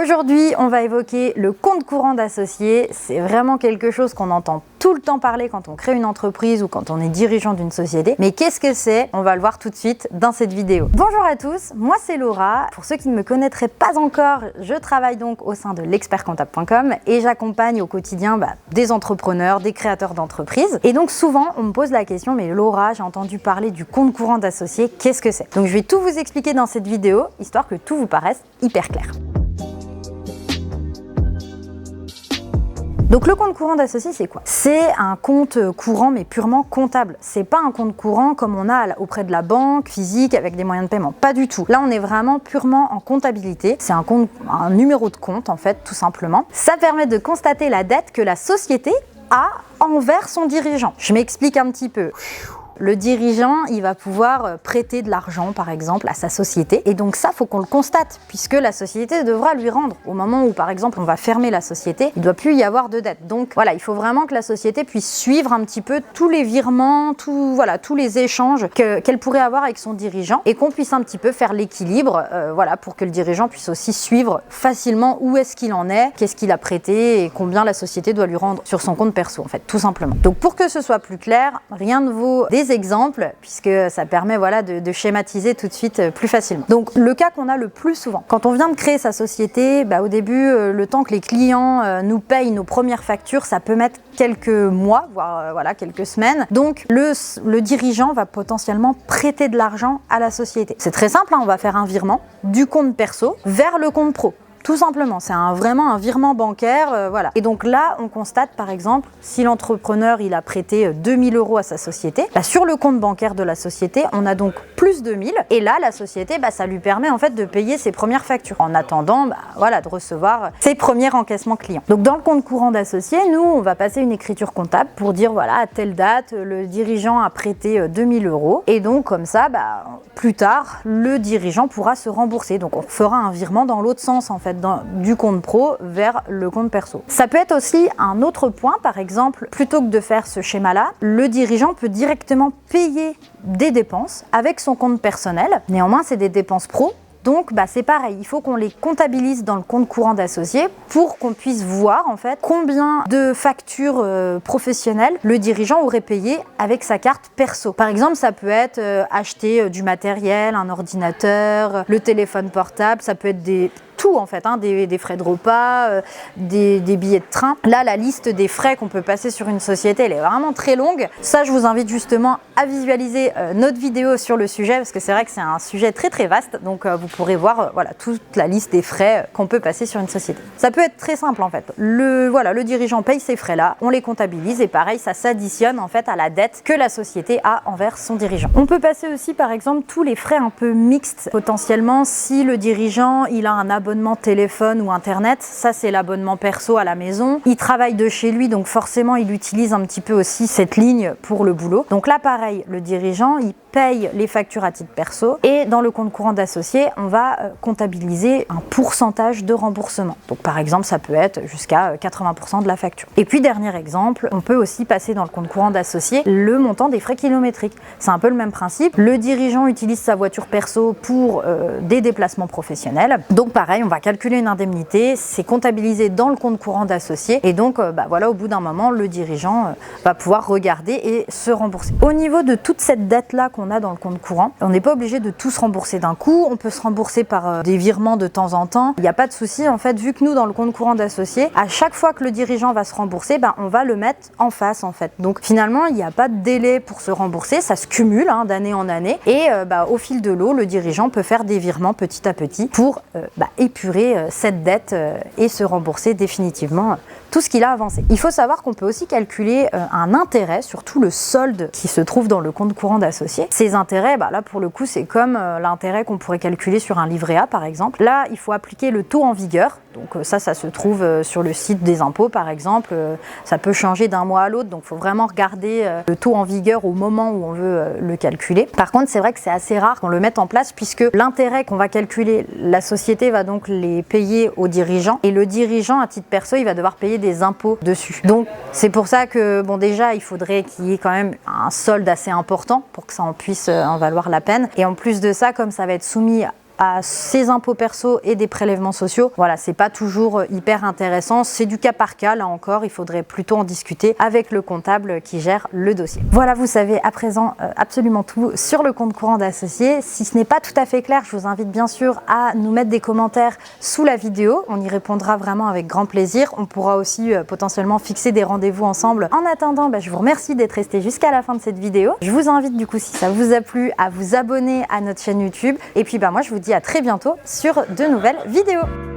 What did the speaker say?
Aujourd'hui, on va évoquer le compte courant d'associé. C'est vraiment quelque chose qu'on entend tout le temps parler quand on crée une entreprise ou quand on est dirigeant d'une société. Mais qu'est-ce que c'est? On va le voir tout de suite dans cette vidéo. Bonjour à tous, moi c'est Laura. Pour ceux qui ne me connaîtraient pas encore, je travaille donc au sein de l'expertcomptable.com et j'accompagne au quotidien des entrepreneurs, des créateurs d'entreprises. Et donc souvent, on me pose la question, mais Laura, j'ai entendu parler du compte courant d'associé, qu'est-ce que c'est? Donc je vais tout vous expliquer dans cette vidéo, histoire que tout vous paraisse hyper clair. Donc le compte courant d'associé, c'est quoi? C'est un compte courant mais purement comptable. C'est pas un compte courant comme on a auprès de la banque physique avec des moyens de paiement. Pas du tout. Là, on est vraiment purement en comptabilité. C'est un numéro de compte en fait, tout simplement. Ça permet de constater la dette que la société a envers son dirigeant. Je m'explique un petit peu. Le dirigeant, il va pouvoir prêter de l'argent, par exemple, à sa société. Et donc ça, il faut qu'on le constate, puisque la société devra lui rendre. Au moment où, par exemple, on va fermer la société, il ne doit plus y avoir de dette. Donc voilà, il faut vraiment que la société puisse suivre un petit peu tous les virements, tous les échanges qu'elle pourrait avoir avec son dirigeant, et qu'on puisse un petit peu faire l'équilibre, pour que le dirigeant puisse aussi suivre facilement où est-ce qu'il en est, qu'est-ce qu'il a prêté, et combien la société doit lui rendre sur son compte perso, en fait, tout simplement. Donc pour que ce soit plus clair, rien ne vaut des exemples, puisque ça permet de schématiser tout de suite plus facilement. Donc le cas qu'on a le plus souvent, quand on vient de créer sa société, au début, le temps que les clients nous payent nos premières factures, ça peut mettre quelques mois, voire quelques semaines. Donc le dirigeant va potentiellement prêter de l'argent à la société. C'est très simple, on va faire un virement du compte perso vers le compte pro. Tout simplement, c'est vraiment un virement bancaire, Et donc là, on constate par exemple, si l'entrepreneur il a prêté 2000 € à sa société, sur le compte bancaire de la société, on a donc plus 2000. Et là, la société, ça lui permet en fait de payer ses premières factures en attendant, de recevoir ses premiers encaissements clients. Donc dans le compte courant d'associé, nous, on va passer une écriture comptable pour dire à telle date, le dirigeant a prêté 2000 €. Et donc comme ça, plus tard, le dirigeant pourra se rembourser. Donc on fera un virement dans l'autre sens en fait. Du compte pro vers le compte perso. Ça peut être aussi un autre point, par exemple, plutôt que de faire ce schéma-là, le dirigeant peut directement payer des dépenses avec son compte personnel. Néanmoins, c'est des dépenses pro. Donc c'est pareil, il faut qu'on les comptabilise dans le compte courant d'associé pour qu'on puisse voir en fait combien de factures professionnelles le dirigeant aurait payé avec sa carte perso. Par exemple, ça peut être acheter du matériel, un ordinateur, le téléphone portable, ça peut être tout en fait, des frais de repas, des billets de train. Là, la liste des frais qu'on peut passer sur une société, elle est vraiment très longue. Ça, je vous invite justement à visualiser notre vidéo sur le sujet, parce que c'est vrai que c'est un sujet très très vaste, donc vous pourrez voir toute la liste des frais qu'on peut passer sur une société. Ça peut être très simple en fait. Le dirigeant paye ces frais-là, on les comptabilise et pareil, ça s'additionne en fait à la dette que la société a envers son dirigeant. On peut passer aussi par exemple tous les frais un peu mixtes, potentiellement si le dirigeant il a un abonnement téléphone ou internet, ça c'est l'abonnement perso à la maison. Il travaille de chez lui, donc forcément il utilise un petit peu aussi cette ligne pour le boulot. Donc là pareil, le dirigeant il paye les factures à titre perso et dans le compte courant d'associé, on va comptabiliser un pourcentage de remboursement. Donc par exemple, ça peut être jusqu'à 80% de la facture. Et puis dernier exemple, on peut aussi passer dans le compte courant d'associé le montant des frais kilométriques. C'est un peu le même principe. Le dirigeant utilise sa voiture perso pour des déplacements professionnels. Donc pareil, on va calculer une indemnité, c'est comptabilisé dans le compte courant d'associé et donc au bout d'un moment, le dirigeant va pouvoir regarder et se rembourser. Au niveau de toute cette dette-là qu'on a dans le compte courant, on n'est pas obligé de tout se rembourser d'un coup, on peut se rembourser par des virements de temps en temps, il n'y a pas de souci en fait, vu que nous dans le compte courant d'associé, à chaque fois que le dirigeant va se rembourser, on va le mettre en face en fait. Donc finalement, il n'y a pas de délai pour se rembourser, ça se cumule d'année en année et au fil de l'eau, le dirigeant peut faire des virements petit à petit pour épurer cette dette et se rembourser définitivement tout ce qu'il a avancé. Il faut savoir qu'on peut aussi calculer un intérêt sur tout le solde qui se trouve dans le compte courant d'associé. Ces intérêts, là pour le coup, c'est comme l'intérêt qu'on pourrait calculer sur un livret A par exemple. Là, il faut appliquer le taux en vigueur. Donc ça se trouve sur le site des impôts par exemple. Ça peut changer d'un mois à l'autre, donc il faut vraiment regarder le taux en vigueur au moment où on veut le calculer. Par contre, c'est vrai que c'est assez rare qu'on le mette en place puisque l'intérêt qu'on va calculer, la société va donc les payer au dirigeant et le dirigeant, à titre perso, il va devoir payer des impôts dessus. Donc c'est pour ça que déjà il faudrait qu'il y ait quand même un solde assez important pour que ça en puisse en valoir la peine. Et en plus de ça, comme ça va être soumis à ses impôts perso et des prélèvements sociaux, voilà, c'est pas toujours hyper intéressant. C'est du cas par cas, là encore, il faudrait plutôt en discuter avec le comptable qui gère le dossier. Voilà, vous savez à présent absolument tout sur le compte courant d'associé. Si ce n'est pas tout à fait clair, je vous invite bien sûr à nous mettre des commentaires sous la vidéo. On y répondra vraiment avec grand plaisir. On pourra aussi potentiellement fixer des rendez-vous ensemble. En attendant, je vous remercie d'être resté jusqu'à la fin de cette vidéo. Je vous invite du coup, si ça vous a plu, à vous abonner à notre chaîne YouTube. Et puis moi, je vous dis à très bientôt sur de nouvelles vidéos.